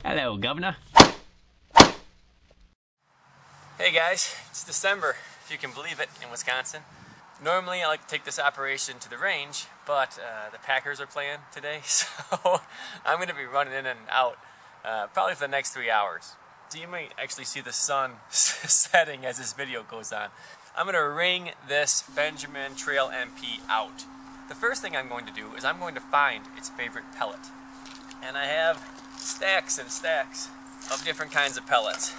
Hello, Governor. Hey guys, it's December, if you can believe it, in Wisconsin. Normally I like to take this operation to the range, but the Packers are playing today, so I'm going to be running in and out probably for the next 3 hours. So you might actually see the sun setting as this video goes on. I'm going to ring this Benjamin Trail MP out. The first thing I'm going to do is I'm going to find its favorite pellet. And I have stacks and stacks of different kinds of pellets.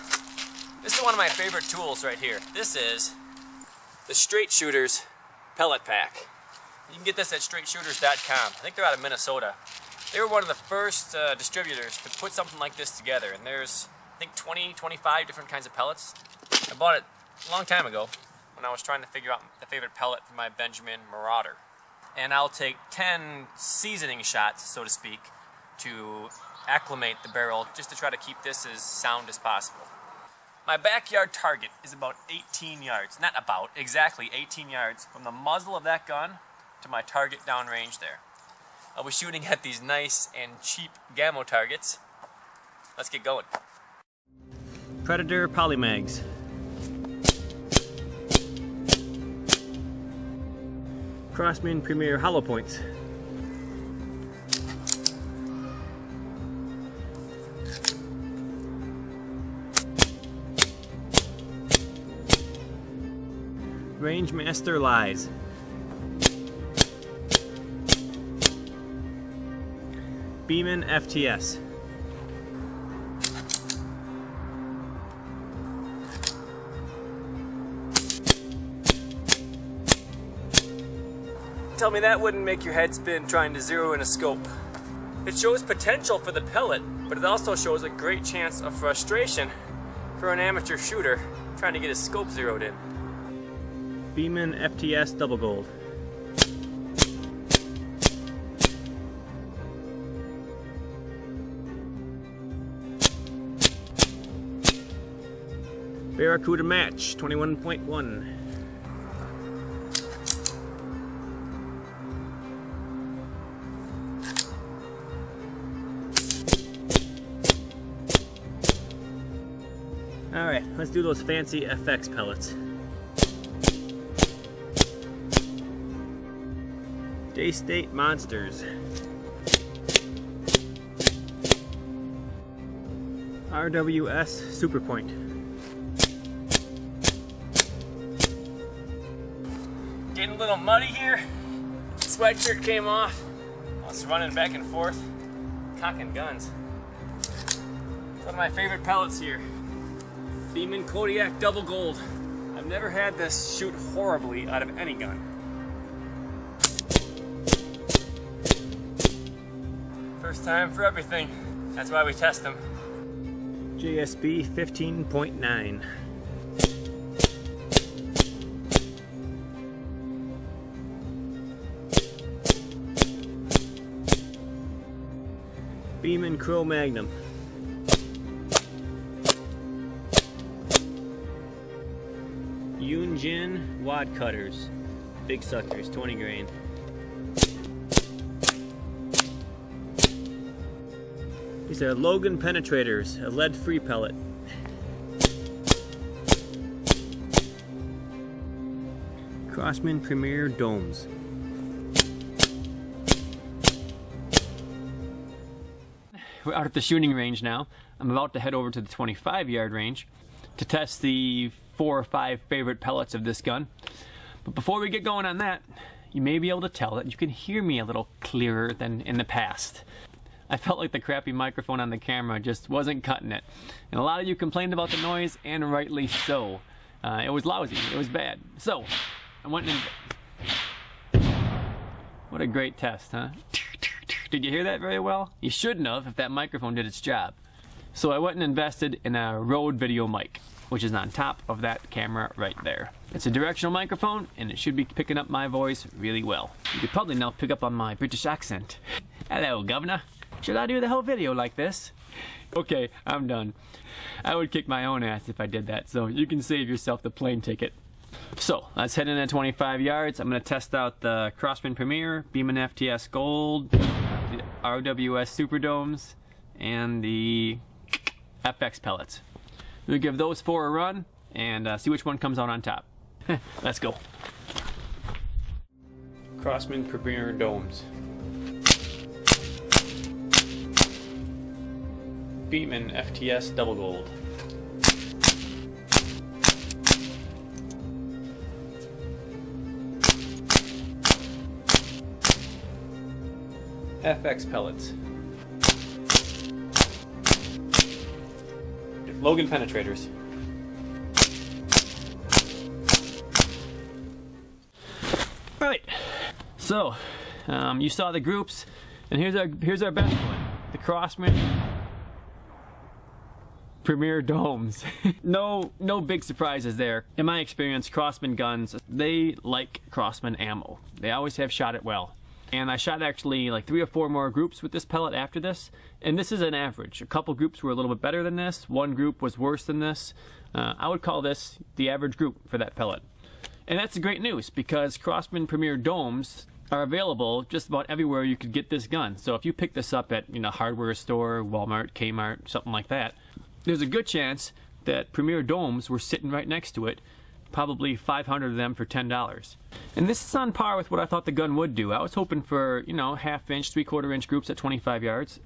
This is one of my favorite tools right here. This is the Straight Shooters pellet pack. You can get this at straightshooters.com. I think they're out of Minnesota. They were one of the first distributors to put something like this together. And there's, I think, 20, 25 different kinds of pellets. I bought it a long time ago when I was trying to figure out the favorite pellet for my Benjamin Marauder. And I'll take 10 seasoning shots, so to speak, to acclimate the barrel, just to try to keep this as sound as possible. My backyard target is about 18 yards, not about, exactly 18 yards from the muzzle of that gun to my target downrange there. I'll be shooting at these nice and cheap Gamo targets. Let's get going. Predator Polymags. Crosman Premier Hollow Points. Rangemaster Lies. Beeman FTS. Tell me that wouldn't make your head spin trying to zero in a scope. It shows potential for the pellet, but it also shows a great chance of frustration for an amateur shooter trying to get his scope zeroed in. Beeman FTS Double Gold. Barracuda Match 21.1. Alright, let's do those fancy FX pellets. Daystate Monsters. RWS Superpoint. Getting a little muddy here. Sweatshirt came off. I was running back and forth, cocking guns. One of my favorite pellets here. Beeman Kodiak Double Gold. I've never had this shoot horribly out of any gun. First time for everything. That's why we test them. JSB 15.9. Beeman Cro Magnum. Yunjin Wad Cutters. Big suckers, 20 grain. These are Logan Penetrators, a lead-free pellet. Crosman Premier Domes. We're out at the shooting range now. I'm about to head over to the 25-yard range to test the 4 or 5 favorite pellets of this gun. But before we get going on that, you may be able to tell that you can hear me a little clearer than in the past. I felt like the crappy microphone on the camera just wasn't cutting it. And a lot of you complained about the noise, and rightly so. It was lousy, it was bad. So, I went and... What a great test, huh? Did you hear that very well? You shouldn't have if that microphone did its job. So I went and invested in a Rode Video mic, which is on top of that camera right there. It's a directional microphone, and it should be picking up my voice really well. You could probably now pick up on my British accent. Hello, Governor. Should I do the whole video like this? Okay, I'm done. I would kick my own ass if I did that, so you can save yourself the plane ticket. So, let's head in at 25 yards. I'm going to test out the Crosman Premier, Beeman FTS Gold, the RWS Superdomes, and the FX pellets. We'll give those 4 a run and see which one comes out on top. Let's go. Crosman Premier Domes. Beatman FTS Double Gold. FX pellets. Logan penetrators. Right. So, you saw the groups, and here's our best one, the Crosman Premier Domes. No big surprises there. In my experience, Crosman guns, they like Crosman ammo. They always have shot it well. And I shot actually like 3 or 4 more groups with this pellet after this, and this is an average. A couple groups were a little bit better than this, one group was worse than this. I would call this the average group for that pellet. And that's great news, because Crosman Premier Domes are available just about everywhere you could get this gun. So if you pick this up at, hardware store, Walmart, Kmart, something like that, there's a good chance that Premier Domes were sitting right next to it, probably 500 of them for $10. And this is on par with what I thought the gun would do. I was hoping for, half-inch, 3/4-inch groups at 25 yards.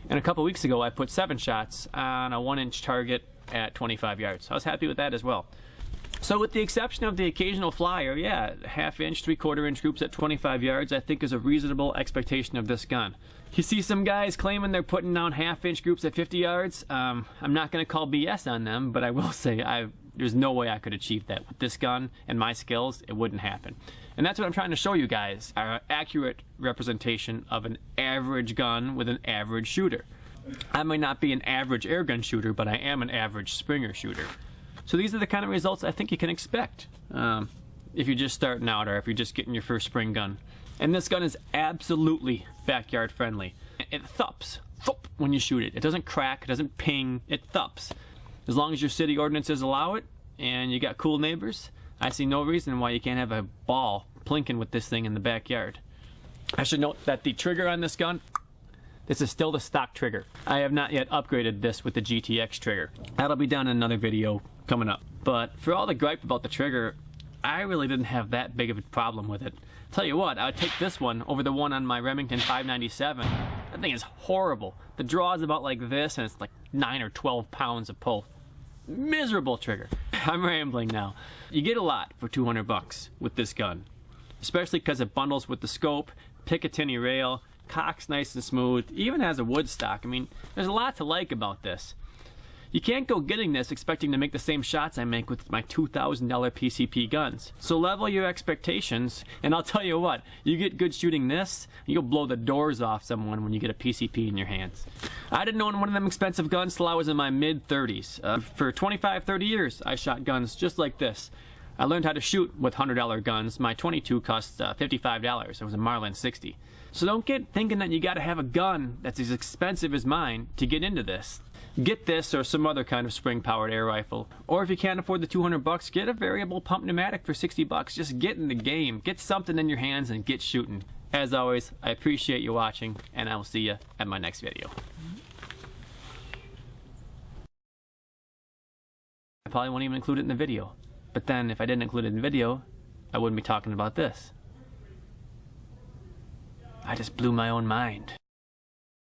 And a couple weeks ago, I put 7 shots on a 1-inch target at 25 yards. So I was happy with that as well. So with the exception of the occasional flyer, yeah, half-inch, 3/4-inch groups at 25 yards, I think is a reasonable expectation of this gun. You see some guys claiming they're putting down half-inch groups at 50 yards. I'm not going to call BS on them, but I will say there's no way I could achieve that. With this gun and my skills, it wouldn't happen. And that's what I'm trying to show you guys, our accurate representation of an average gun with an average shooter. I might not be an average airgun shooter, but I am an average Springer shooter. So these are the kind of results I think you can expect if you're just starting out or if you're just getting your first spring gun. And this gun is absolutely backyard friendly. It thumps, thump, when you shoot it. It doesn't crack, it doesn't ping, it thumps. As long as your city ordinances allow it and you got cool neighbors, I see no reason why you can't have a ball plinking with this thing in the backyard. I should note that the trigger on this gun, this is still the stock trigger. I have not yet upgraded this with the GTX trigger. That'll be done in another video coming up. But for all the gripe about the trigger, I really didn't have that big of a problem with it. Tell you what, I would take this one over the one on my Remington 597. That thing is horrible. The draw is about like this, and it's like 9 or 12 pounds of pull. Miserable trigger. I'm rambling now. You get a lot for 200 bucks with this gun, especially because it bundles with the scope, Picatinny rail, cocks nice and smooth, even has a wood stock. I mean, there's a lot to like about this. You can't go getting this expecting to make the same shots I make with my $2,000 PCP guns. So level your expectations, and I'll tell you what, you get good shooting this, you'll blow the doors off someone when you get a PCP in your hands. I didn't own one of them expensive guns till I was in my mid-30s. For 25, 30 years, I shot guns just like this. I learned how to shoot with $100 guns. My 22 cost $55. It was a Marlin 60. So don't get thinking that you gotta have a gun that's as expensive as mine to get into this. Get this or some other kind of spring-powered air rifle. Or if you can't afford the 200 bucks, get a variable pump pneumatic for 60 bucks. Just get in the game. Get something in your hands and get shooting. As always, I appreciate you watching, and I will see you at my next video. I probably won't even include it in the video. But then, if I didn't include it in the video, I wouldn't be talking about this. I just blew my own mind.